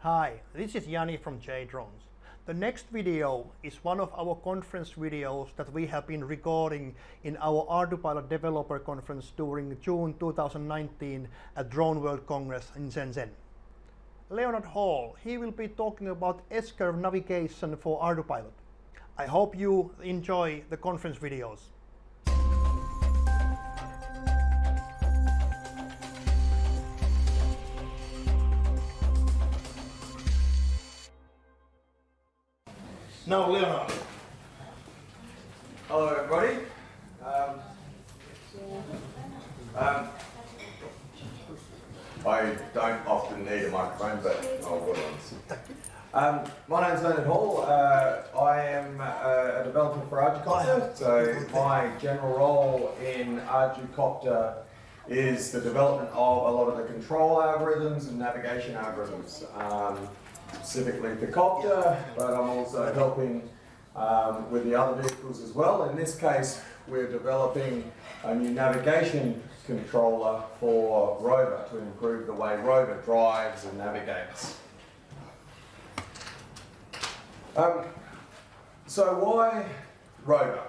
Hi, this is Jani from jDrones. The next video is one of our conference videos that we have been recording in our ArduPilot developer conference during June 2019 at Drone World Congress in Shenzhen. Leonard Hall, he will be talking about SCurve navigation for ArduPilot. I hope you enjoy the conference videos. Now, Leonard. Hello, everybody. I don't often need a microphone, but I'll put it on. My name's Leonard Hall. I am a developer for ArduCopter. So my general role in ArduCopter is the development of a lot of the control algorithms and navigation algorithms. Specifically for copter, but I'm also helping with the other vehicles as well. In this case, we're developing a new navigation controller for rover to improve the way rover drives and navigates. So why rover?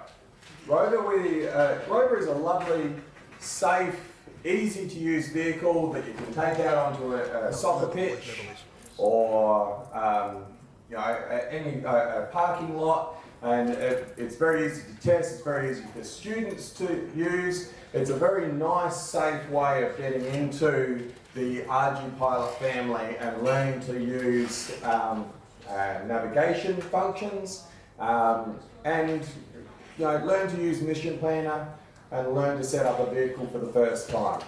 Rover is a lovely, safe, easy to use vehicle that you can take out onto a soccer pitch or any parking lot, and it's very easy to test, it's very easy for students to use. It's a very nice, safe way of getting into the ArduPilot family and learning to use navigation functions, and learn to use Mission Planner and learn to set up a vehicle for the first time.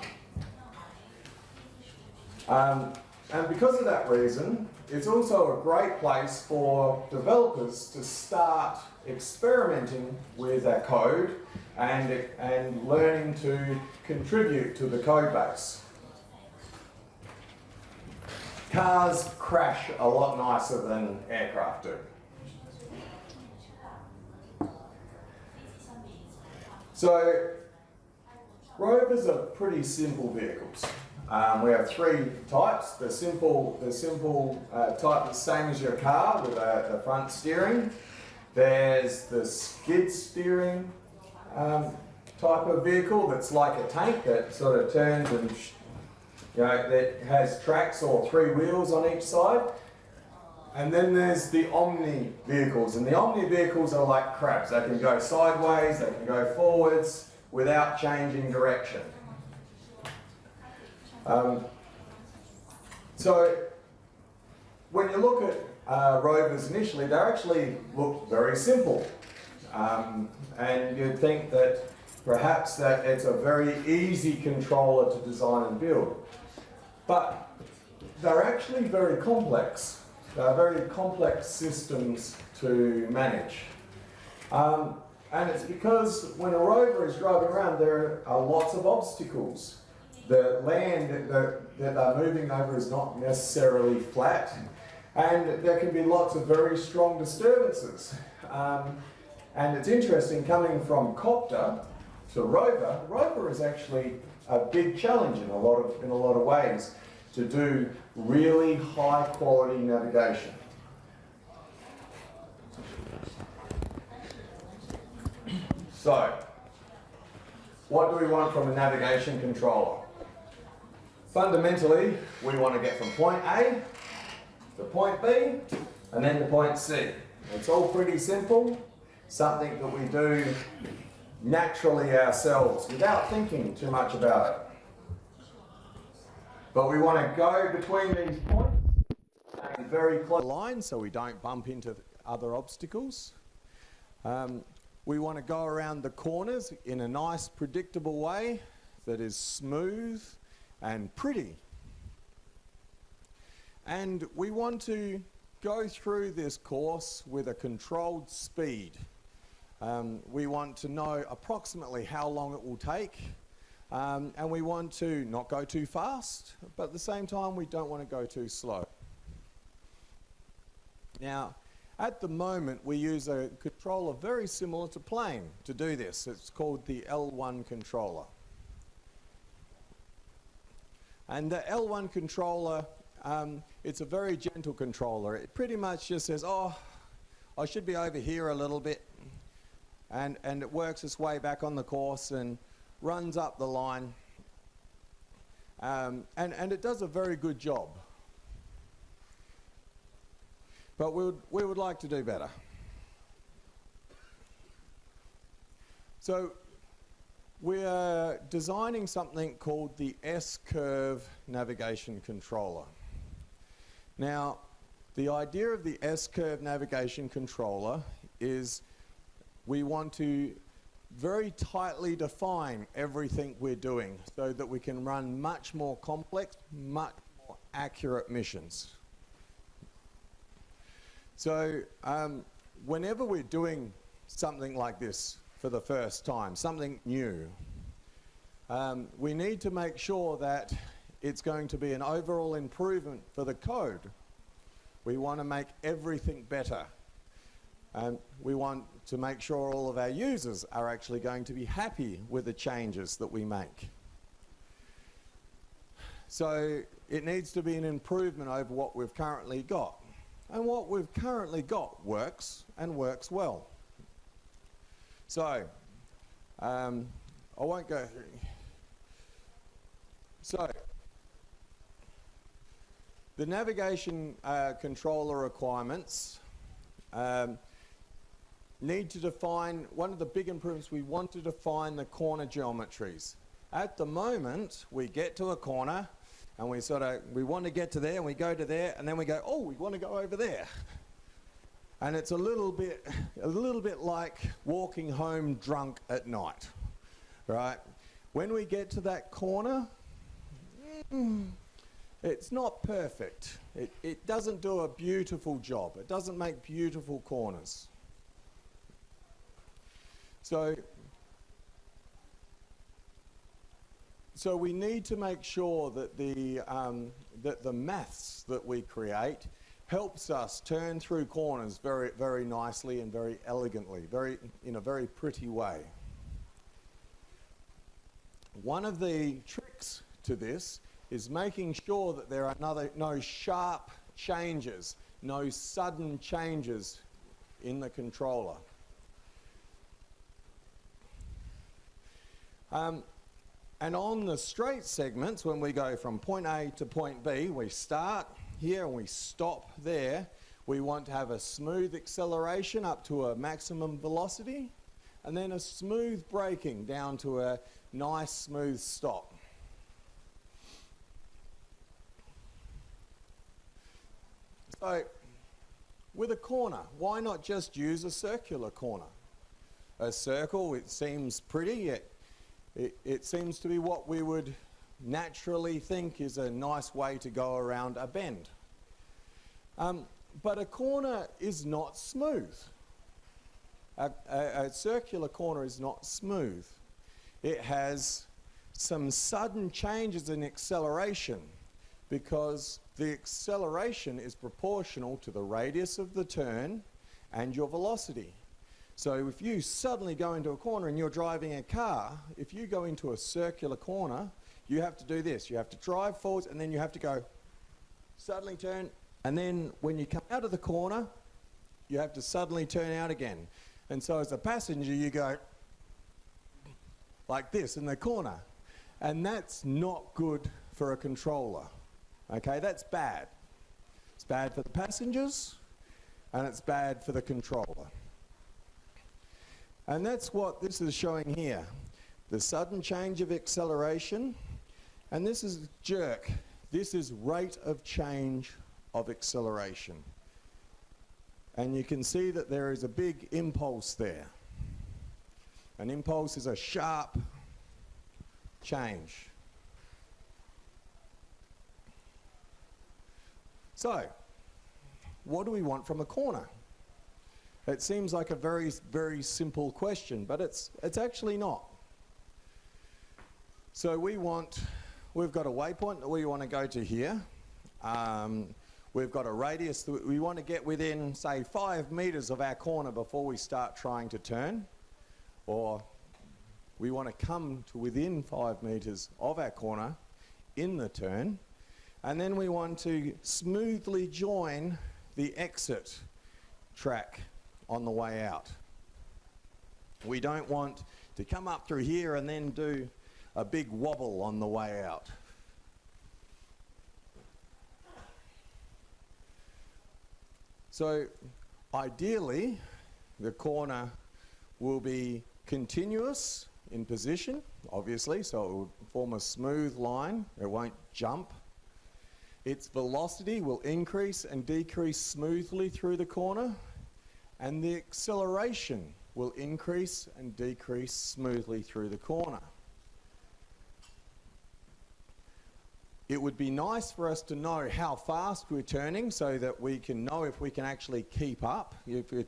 And because of that reason, it's also a great place for developers to start experimenting with their code and learning to contribute to the code base. Cars crash a lot nicer than aircraft do. So, rovers are pretty simple vehicles. We have three types. The simple type is the same as your car with the front steering. There's the skid steering type of vehicle that's like a tank that sort of turns and that has tracks or three wheels on each side. And then there's the Omni vehicles, and the Omni vehicles are like crabs. They can go sideways, they can go forwards without changing direction. So when you look at rovers initially, they actually look very simple, and you'd think that perhaps that it's a very easy controller to design and build, but they're actually very complex. They're very complex systems to manage, and it's because when a rover is driving around, there are lots of obstacles. The land that they're moving over is not necessarily flat, and there can be lots of very strong disturbances. And it's interesting, coming from copter to rover, rover is actually a big challenge in a lot of ways to do really high quality navigation. So, what do we want from a navigation controller? Fundamentally, we want to get from point A to point B and then to point C. It's all pretty simple, something that we do naturally ourselves without thinking too much about it. But we want to go between these points and very close lines so we don't bump into other obstacles. We want to go around the corners in a nice, predictable way that is smooth and pretty. And we want to go through this course with a controlled speed. We want to know approximately how long it will take, and we want to not go too fast, but at the same time we don't want to go too slow. Now, at the moment we use a controller very similar to plane to do this. It's called the L1 controller. And the L1 controller it's a very gentle controller. It pretty much just says, oh, I should be over here a little bit, and it works its way back on the course and runs up the line, and it does a very good job. But we would like to do better. So we're designing something called the SCurve navigation controller. Now, the idea of the SCurve navigation controller is we want to very tightly define everything we're doing so that we can run much more complex, much more accurate missions. So whenever we're doing something like this for the first time, something new, we need to make sure that it's going to be an overall improvement for the code. We want to make everything better. And we want to make sure all of our users are actually going to be happy with the changes that we make. So it needs to be an improvement over what we've currently got. And what we've currently got works, and works well. So, I won't go through. So, the navigation controller requirements need to define, one of the big improvements, we want to define the corner geometries. At the moment, we get to a corner, and we want to get to there, and we go to there, and then we go, oh, we want to go over there. And it's a little bit like walking home drunk at night, right? When we get to that corner, it's not perfect. It doesn't do a beautiful job. It doesn't make beautiful corners. So we need to make sure that the maths that we create helps us turn through corners very, very nicely and very elegantly, in a very pretty way. One of the tricks to this is making sure that there are no sharp changes, no sudden changes in the controller. And on the straight segments, when we go from point A to point B, we start here and we stop there. We want to have a smooth acceleration up to a maximum velocity, and then a smooth braking down to a nice smooth stop. So, with a corner, why not just use a circular corner? A circle, it seems pretty, it seems to be what we would naturally think is a nice way to go around a bend. But a corner is not smooth. A circular corner is not smooth. It has some sudden changes in acceleration because the acceleration is proportional to the radius of the turn and your velocity. So if you suddenly go into a corner and you're driving a car, if you go into a circular corner, you have to do this. You have to drive forwards and then you have to go suddenly turn, and then when you come out of the corner, you have to suddenly turn out again. And so as a passenger, you go like this in the corner. And that's not good for a controller. Okay, that's bad. It's bad for the passengers and it's bad for the controller. And that's what this is showing here. The sudden change of acceleration, and this is jerk. This is rate of change of acceleration. And you can see that there is a big impulse there. An impulse is a sharp change. So, what do we want from a corner? It seems like a very, very simple question, but it's actually not. So we've got a waypoint that we want to go to here. We've got a radius that we want to get within, say, 5 meters of our corner before we start trying to turn. Or we want to come to within 5 meters of our corner in the turn. And then we want to smoothly join the exit track on the way out. We don't want to come up through here and then do a big wobble on the way out. So ideally, the corner will be continuous in position, obviously, so it will form a smooth line. It won't jump. Its velocity will increase and decrease smoothly through the corner, and the acceleration will increase and decrease smoothly through the corner. It would be nice for us to know how fast we're turning so that we can know if we can actually keep up. If we're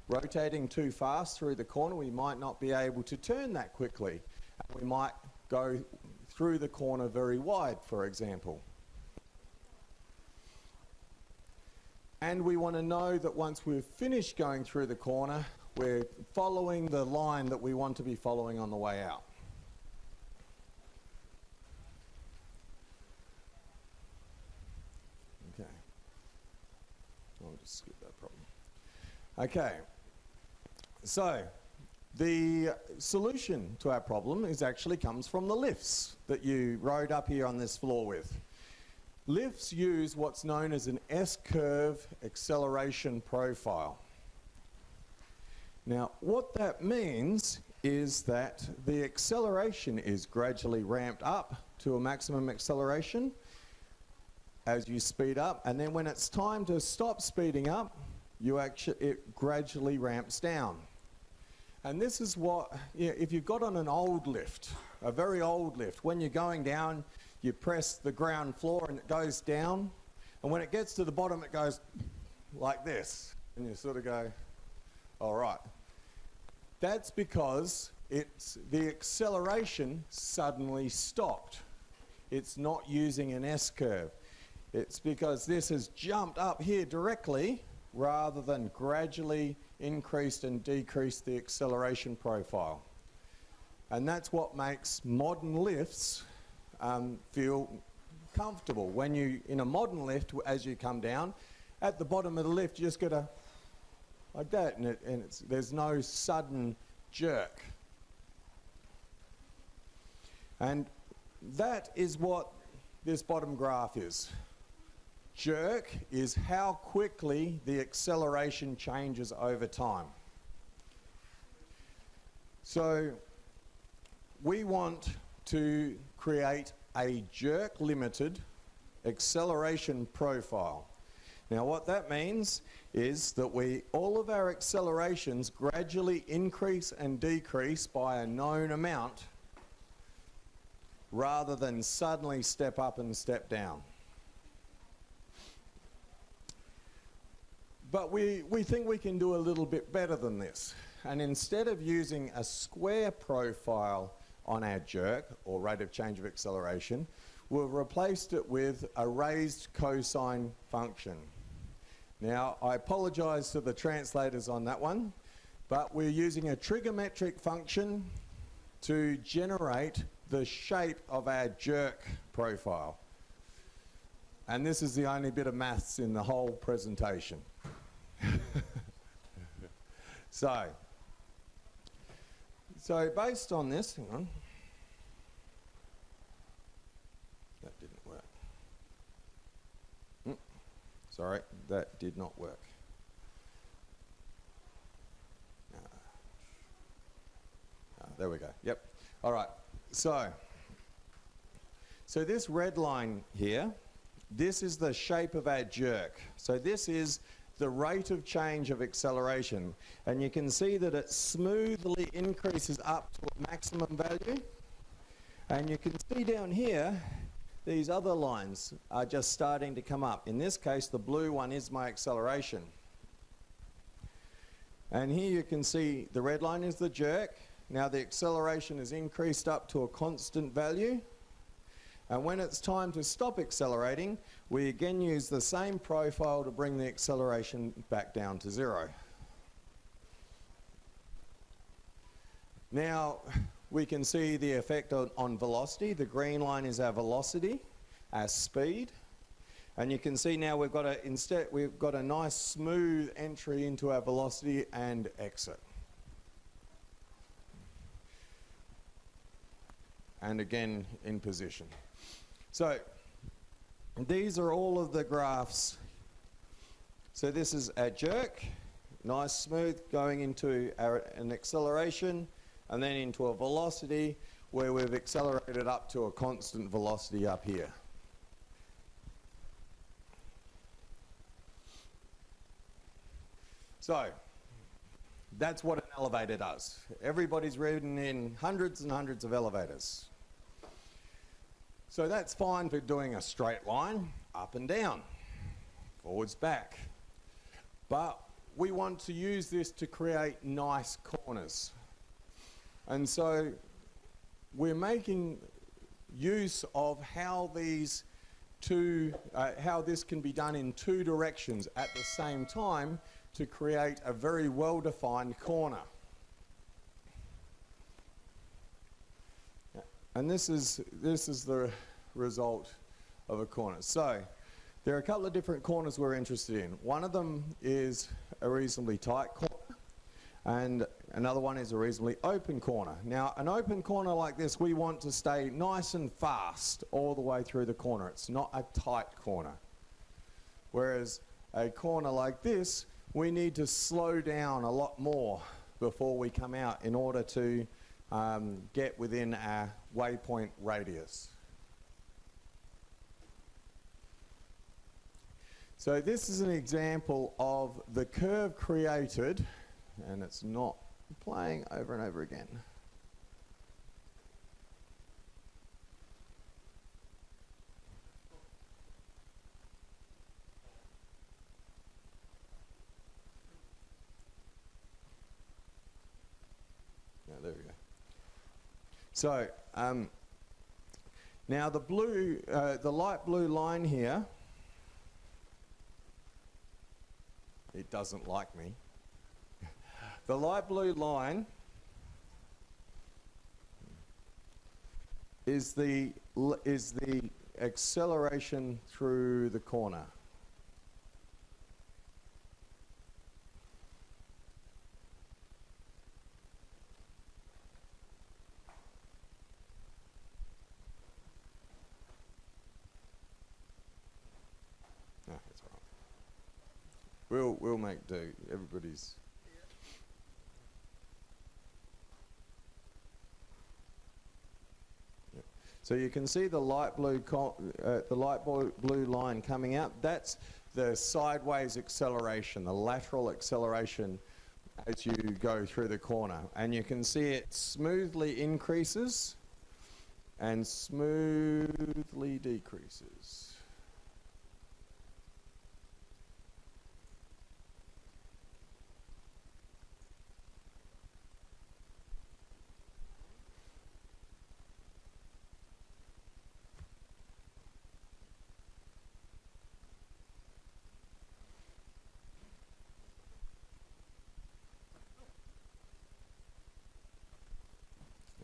rotating too fast through the corner, we might not be able to turn that quickly. We might go through the corner very wide, for example. And we want to know that once we've finished going through the corner, we're following the line that we want to be following on the way out. Okay. I'll just skip that problem. Okay. So, the solution to our problem actually comes from the lifts that you rode up here on this floor with. Lifts use what's known as an SCurve acceleration profile. Now, what that means is that the acceleration is gradually ramped up to a maximum acceleration as you speed up, and then when it's time to stop speeding up, it gradually ramps down. And this is what, if you've got on an old lift, a very old lift, when you're going down, you press the ground floor and it goes down, and when it gets to the bottom it goes like this, and you sort of go, all right. That's because the acceleration suddenly stopped. It's not using an S-curve. It's because this has jumped up here directly rather than gradually increased and decreased the acceleration profile. And that's what makes modern lifts feel comfortable. When in a modern lift, as you come down, at the bottom of the lift, you just get like that, and there's no sudden jerk. And that is what this bottom graph is. Jerk is how quickly the acceleration changes over time. So we want to create a jerk-limited acceleration profile. Now what that means is that all of our accelerations gradually increase and decrease by a known amount rather than suddenly step up and step down. But we think we can do a little bit better than this. And instead of using a square profile on our jerk, or rate of change of acceleration, we've replaced it with a RaiseCosine function. Now, I apologize to the translators on that one, but we're using a trigonometric function to generate the shape of our jerk profile. And this is the only bit of maths in the whole presentation. So based on this, hang on. That didn't work. Sorry, that did not work. There we go. Yep. All right. So this red line here, this is the shape of our jerk. So this is the rate of change of acceleration. And you can see that it smoothly increases up to a maximum value. And you can see down here, these other lines are just starting to come up. In this case, the blue one is my acceleration. And here you can see the red line is the jerk. Now the acceleration is increased up to a constant value. And when it's time to stop accelerating, we again use the same profile to bring the acceleration back down to 0. Now we can see the effect on velocity. The green line is our velocity. our speed. And you can see now we've got a nice smooth entry into our velocity and exit. And again in position. So these are all of the graphs. So this is our jerk, nice smooth, going into an acceleration and then into a velocity where we've accelerated up to a constant velocity up here. So that's what an elevator does. Everybody's ridden in hundreds and hundreds of elevators. So that's fine for doing a straight line, up and down, forwards, back. But we want to use this to create nice corners. And so we're making use of how these how this can be done in two directions at the same time to create a very well-defined corner. And this is the result of a corner. So there are a couple of different corners we're interested in. One of them is a reasonably tight corner, and another one is a reasonably open corner. Now, an open corner like this, we want to stay nice and fast all the way through the corner. It's not a tight corner. Whereas a corner like this, we need to slow down a lot more before we come out in order to get within our waypoint radius. So this is an example of the curve created, and it's not playing over and over again. There we go. So now the light blue line here, it doesn't like me. The light blue line is the acceleration through the corner. We'll make do. Everybody's. Yeah. So you can see the light blue line coming out. That's the sideways acceleration, the lateral acceleration as you go through the corner, and you can see it smoothly increases and smoothly decreases.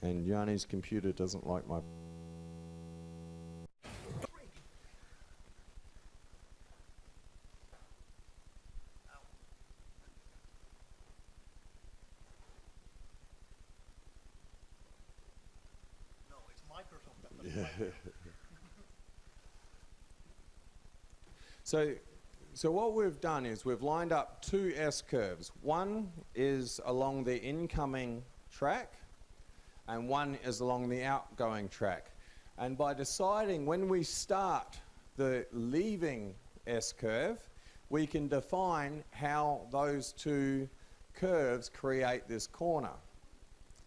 And Yanni's computer doesn't like my... No, it's Microsoft. Yeah. So what we've done is we've lined up two S-curves. One is along the incoming track, and one is along the outgoing track. And by deciding when we start the leaving S-curve, we can define how those two curves create this corner.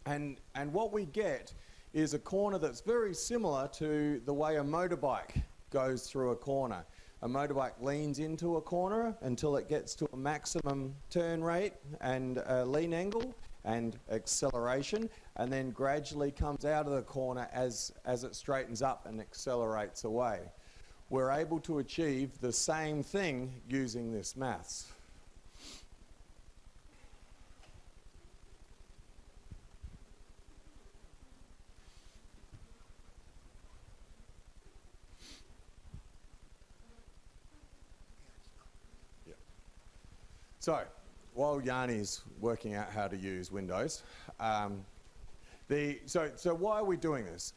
And what we get is a corner that's very similar to the way a motorbike goes through a corner. A motorbike leans into a corner until it gets to a maximum turn rate and lean angle and acceleration, and then gradually comes out of the corner as it straightens up and accelerates away. We're able to achieve the same thing using this maths. So, while Yanni's working out how to use Windows, so why are we doing this?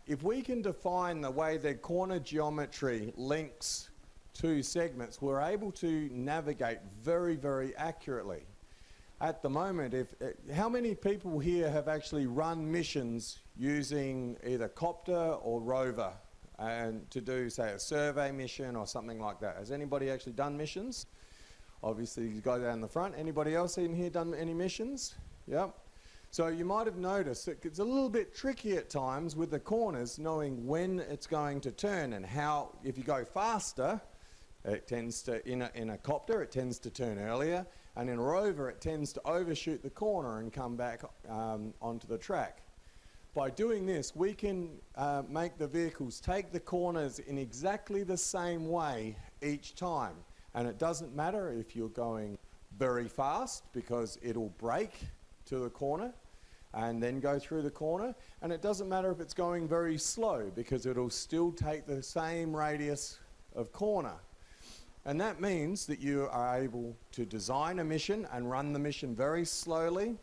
If we can define the way the corner geometry links two segments, we're able to navigate very, very accurately. At the moment, how many people here have actually run missions using either copter or rover and to do, say, a survey mission or something like that? Has anybody actually done missions? Obviously, you go down the front. Anybody else in here done any missions? Yep. So you might have noticed that it's a little bit tricky at times with the corners, knowing when it's going to turn and how. If you go faster, it tends to, in a copter, it tends to turn earlier, and in a rover, it tends to overshoot the corner and come back onto the track. By doing this, we can make the vehicles take the corners in exactly the same way each time. And it doesn't matter if you're going very fast, because it'll brake to the corner and then go through the corner. And it doesn't matter if it's going very slow, because it'll still take the same radius of corner. And that means that you are able to design a mission and run the mission very slowly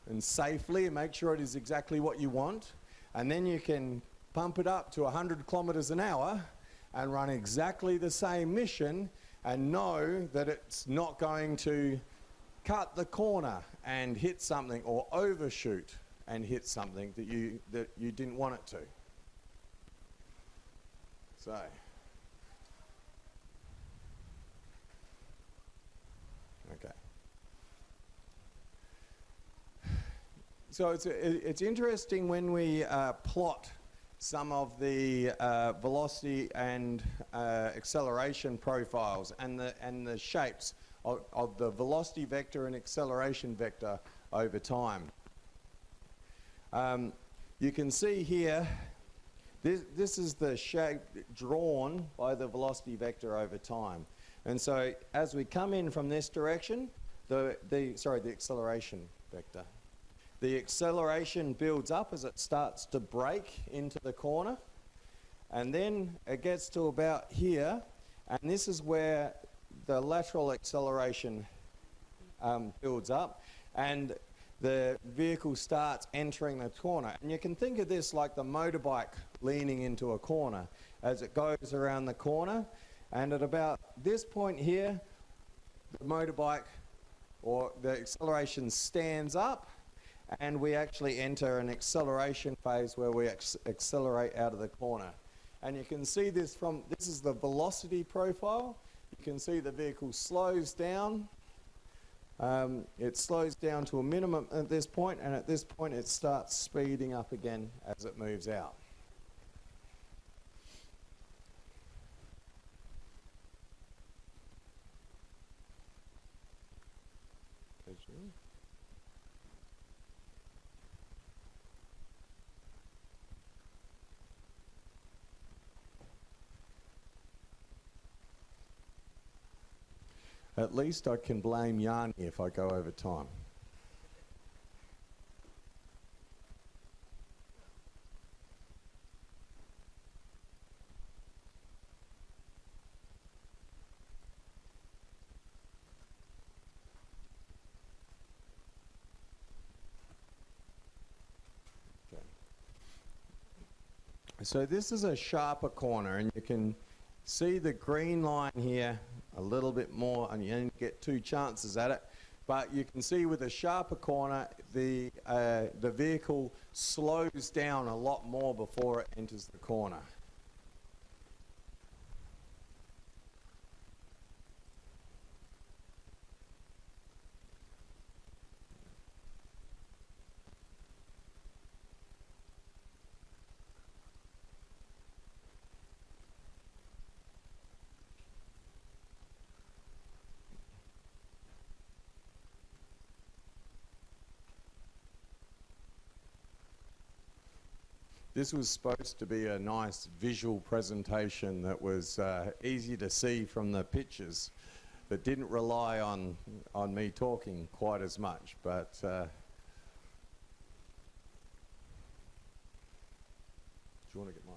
and safely and make sure it is exactly what you want. And then you can pump it up to 100 kilometers an hour and run exactly the same mission and know that it's not going to cut the corner and hit something, or overshoot and hit something that you didn't want it to. So. Okay. So it's interesting when we plot some of the velocity and acceleration profiles and the shapes of the velocity vector and acceleration vector over time. You can see here, this is the shape drawn by the velocity vector over time. And so as we come in from this direction, the acceleration vector. The acceleration builds up as it starts to brake into the corner, and then it gets to about here, and this is where the lateral acceleration builds up, and the vehicle starts entering the corner. And you can think of this like the motorbike leaning into a corner as it goes around the corner, and at about this point here, the motorbike or the acceleration stands up, and we actually enter an acceleration phase where we accelerate out of the corner. And you can see this this is the velocity profile. You can see the vehicle slows down. It slows down to a minimum at this point, and at this point it starts speeding up again as it moves out. At least I can blame Yanni if I go over time. Okay. So this is a sharper corner, and you can see the green line here a little bit more, and you only get two chances at it. But you can see with a sharper corner, the vehicle slows down a lot more before it enters the corner. This was supposed to be a nice visual presentation that was easy to see from the pictures, that didn't rely on me talking quite as much. But do you want to get mine?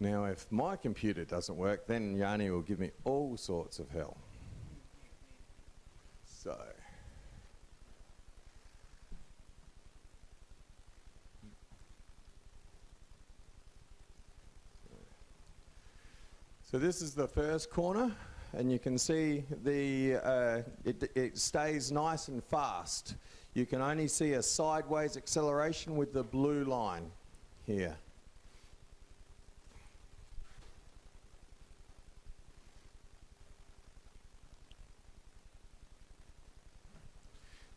Now, if my computer doesn't work, then Yanni will give me all sorts of hell. So this is the first corner, and you can see it stays nice and fast. You can only see a sideways acceleration with the blue line here.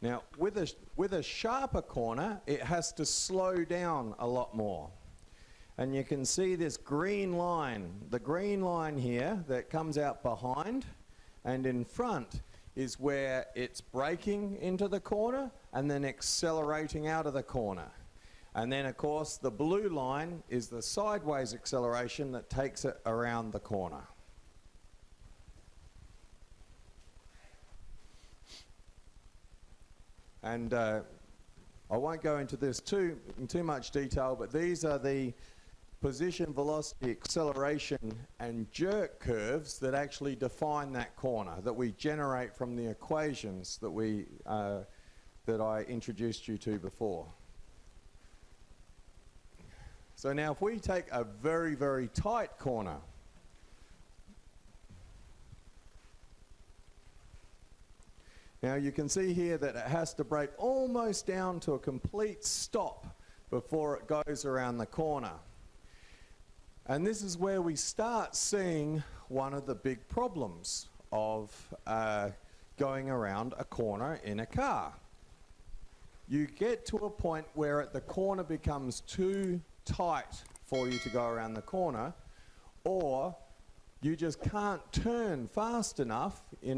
Now, with a sharper corner, it has to slow down a lot more. And you can see this green line, the green line here that comes out behind, and in front is where it's braking into the corner and then accelerating out of the corner. And then, of course, the blue line is the sideways acceleration that takes it around the corner. And I won't go into this in too much detail, but these are the position, velocity, acceleration, and jerk curves that actually define that corner, that we generate from the equations that that I introduced you to before. So now if we take a very, very tight corner, now you can see here that it has to brake almost down to a complete stop before it goes around the corner. And this is where we start seeing one of the big problems of going around a corner in a car. You get to a point where the corner becomes too tight for you to go around the corner, or you just can't turn fast enough in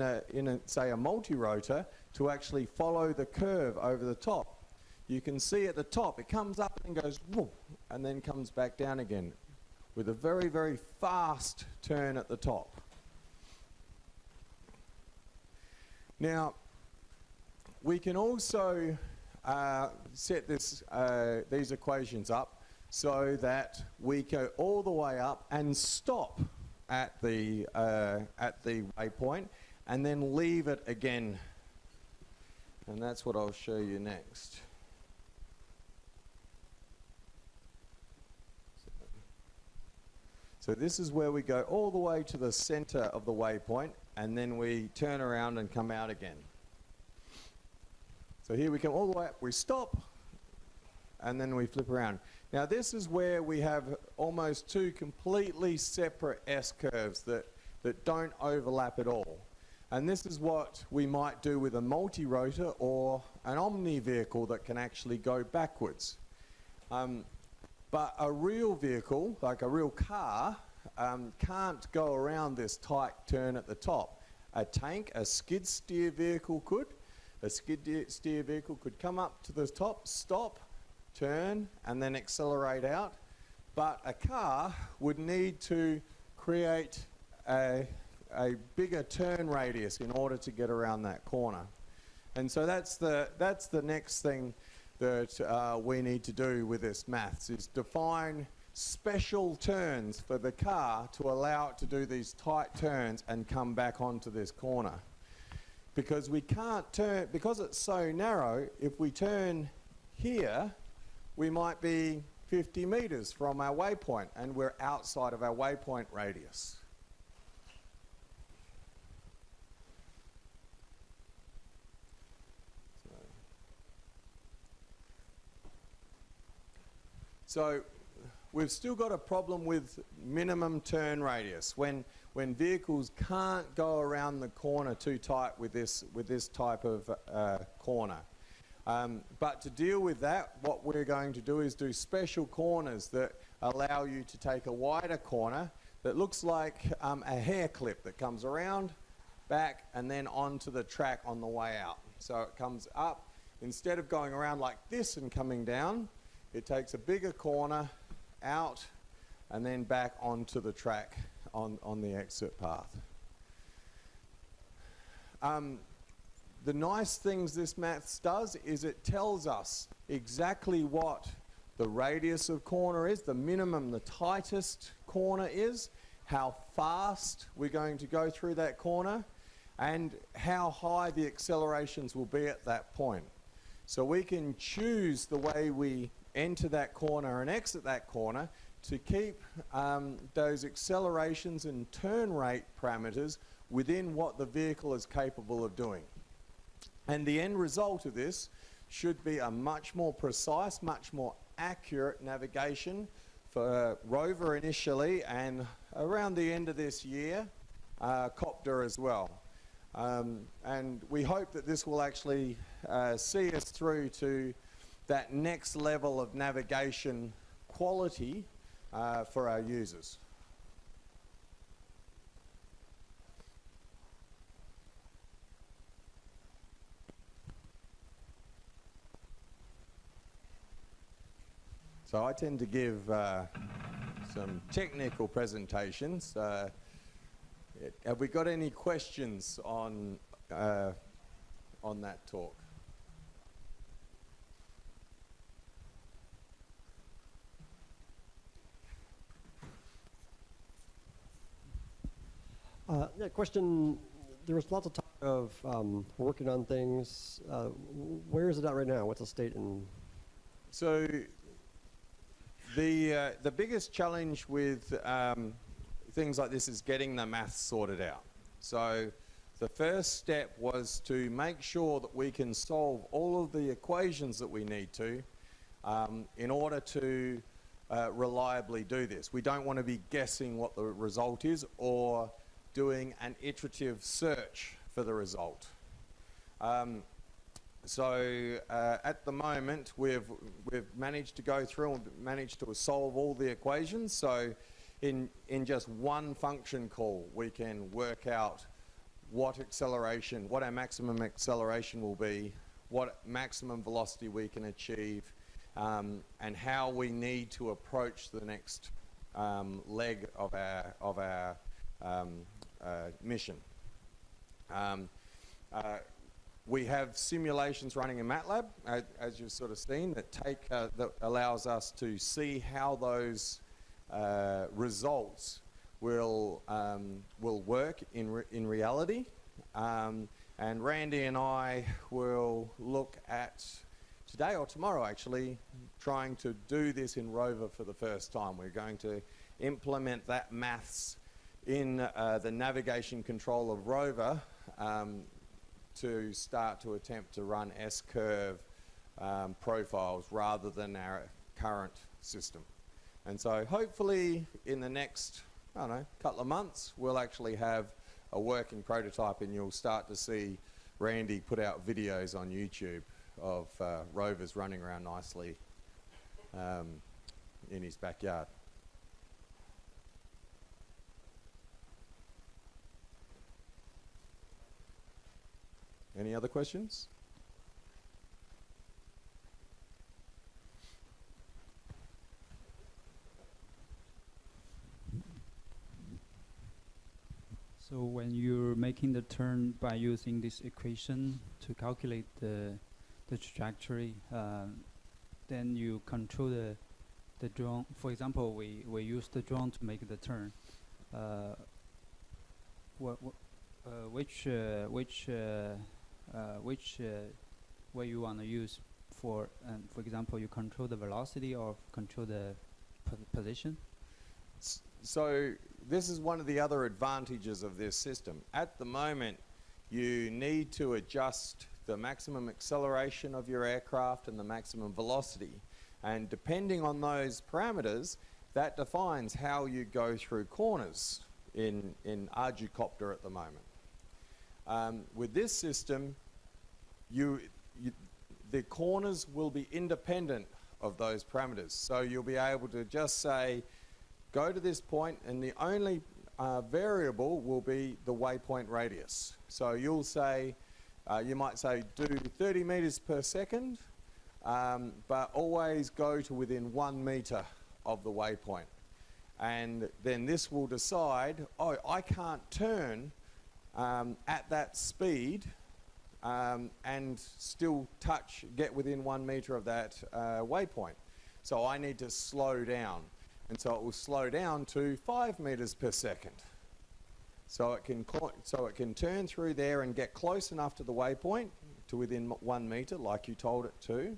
say a multirotor to actually follow the curve over the top. You can see at the top it comes up and goes whoop, and then comes back down again with a very, very fast turn at the top. Now, we can also set these equations up so that we go all the way up and stop at the waypoint and then leave it again. And that's what I'll show you next. So this is where we go all the way to the center of the waypoint, and then we turn around and come out again. So here we come all the way up, we stop, and then we flip around. Now this is where we have almost two completely separate S-curves that don't overlap at all. And this is what we might do with a multirotor or an omni vehicle that can actually go backwards. But a real vehicle, like a real car, can't go around this tight turn at the top. A tank, a skid steer vehicle could. A skid steer vehicle could come up to the top, stop, turn, and then accelerate out. But a car would need to create a bigger turn radius in order to get around that corner. And so that's the next thing that we need to do with this maths, is define special turns for the car to allow it to do these tight turns and come back onto this corner. Because we can't turn, because it's so narrow, if we turn here, we might be 50 meters from our waypoint and we're outside of our waypoint radius. So we've still got a problem with minimum turn radius when vehicles can't go around the corner too tight with this type of corner. But to deal with that, what we're going to do is do special corners that allow you to take a wider corner that looks like a hair clip that comes around, back, and then onto the track on the way out. So it comes up, instead of going around like this and coming down, it takes a bigger corner out and then back onto the track on the exit path. The nice things this maths does is it tells us exactly what the radius of corner is, the minimum, the tightest corner is, how fast we're going to go through that corner, and how high the accelerations will be at that point. So we can choose the way we enter that corner and exit that corner to keep those accelerations and turn rate parameters within what the vehicle is capable of doing. And the end result of this should be a much more precise, much more accurate navigation for rover initially, and around the end of this year, copter as well. And we hope that this will actually see us through to that next level of navigation quality for our users. So I tend to give some technical presentations. Have we got any questions on that talk? Yeah, question. There was lots of talk of working on things. Where is it at right now? What's the state in? So the biggest challenge with things like this is getting the maths sorted out. So the first step was to make sure that we can solve all of the equations that we need to in order to reliably do this. We don't want to be guessing what the result is or doing an iterative search for the result. So at the moment we've managed to go through and managed to solve all the equations. So in just one function call we can work out what acceleration, what our maximum acceleration will be, what maximum velocity we can achieve, and how we need to approach the next leg of our mission. We have simulations running in MATLAB, as you've sort of seen, that allows us to see how those results will work in reality. And Randy and I will look at today or tomorrow actually trying to do this in rover for the first time. We're going to implement that maths in the navigation control of rover to start to attempt to run SCurve profiles rather than our current system. And so hopefully in the next, I don't know, couple of months, we'll actually have a working prototype and you'll start to see Randy put out videos on YouTube of rovers running around nicely in his backyard. Any other questions? So when you're making the turn by using this equation to calculate the trajectory, then you control the drone. For example, we use the drone to make the turn. Which way you want to use for example, you control the velocity or control the position? So this is one of the other advantages of this system. At the moment, you need to adjust the maximum acceleration of your aircraft and the maximum velocity. And depending on those parameters, that defines how you go through corners in ArduCopter at the moment. With this system, the corners will be independent of those parameters. So you'll be able to just say, go to this point, and the only variable will be the waypoint radius. So you'll say, you might say, do 30 meters per second, but always go to within 1 meter of the waypoint. And then this will decide, oh, I can't turn at that speed and still get within 1 meter of that waypoint. So I need to slow down. And so it will slow down to 5 meters per second. So it can turn through there and get close enough to the waypoint, to within 1 meter, like you told it to.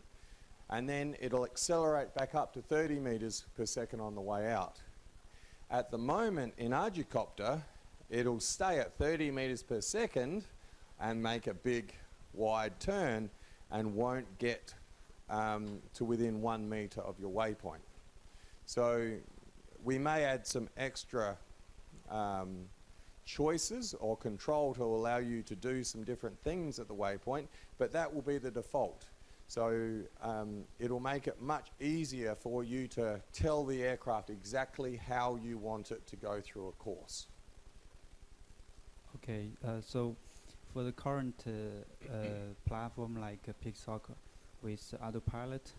And then it'll accelerate back up to 30 meters per second on the way out. At the moment in ArduCopter, it'll stay at 30 meters per second and make a big wide turn and won't get to within 1 meter of your waypoint. So we may add some extra choices or control to allow you to do some different things at the waypoint, but that will be the default. So it'll make it much easier for you to tell the aircraft exactly how you want it to go through a course. Okay, so for the current platform like Pixhawk with ArduPilot,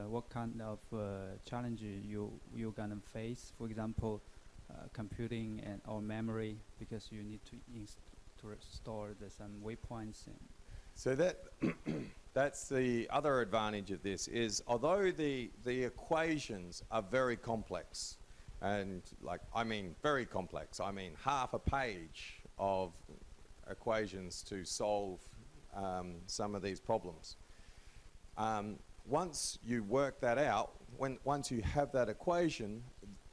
what kind of challenge you're gonna face? For example, computing or memory, because you need to store some waypoints. So that's the other advantage of this is, although the equations are very complex, and I mean very complex, I mean half a page of equations to solve some of these problems. Once you work that out, once you have that equation,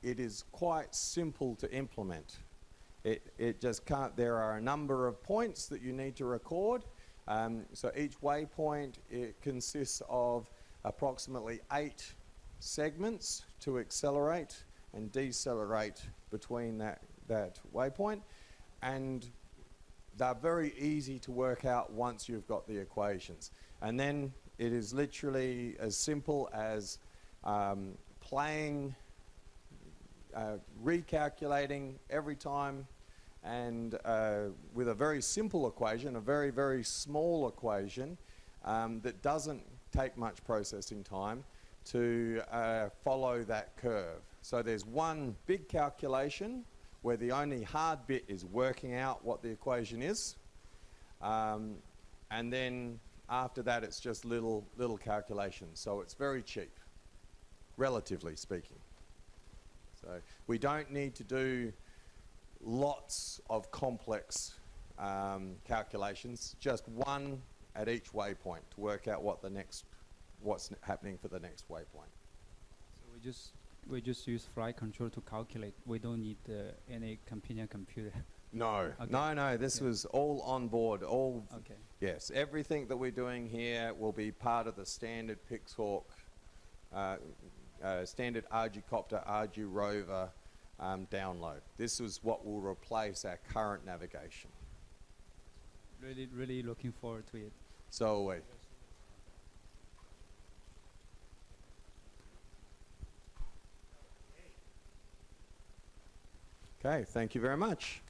it is quite simple to implement. It just can't, there are a number of points that you need to record. So each waypoint, it consists of approximately 8 segments to accelerate and decelerate between that waypoint. And they're very easy to work out once you've got the equations. And then it is literally as simple as recalculating every time, and with a very simple equation, a very, very small equation that doesn't take much processing time to follow that curve. So there's one big calculation where the only hard bit is working out what the equation is, and then after that it's just little calculations. So it's very cheap, relatively speaking. So we don't need to do lots of complex calculations, just one at each waypoint to work out what's happening for the next waypoint. So we just use flight control to calculate. We don't need any companion computer. No, okay. No. This was all on board. Okay. Yes, everything that we're doing here will be part of the standard Pixhawk, standard ArduCopter, Ardu Rover download. This is what will replace our current navigation. Really looking forward to it. So are we. Okay, thank you very much.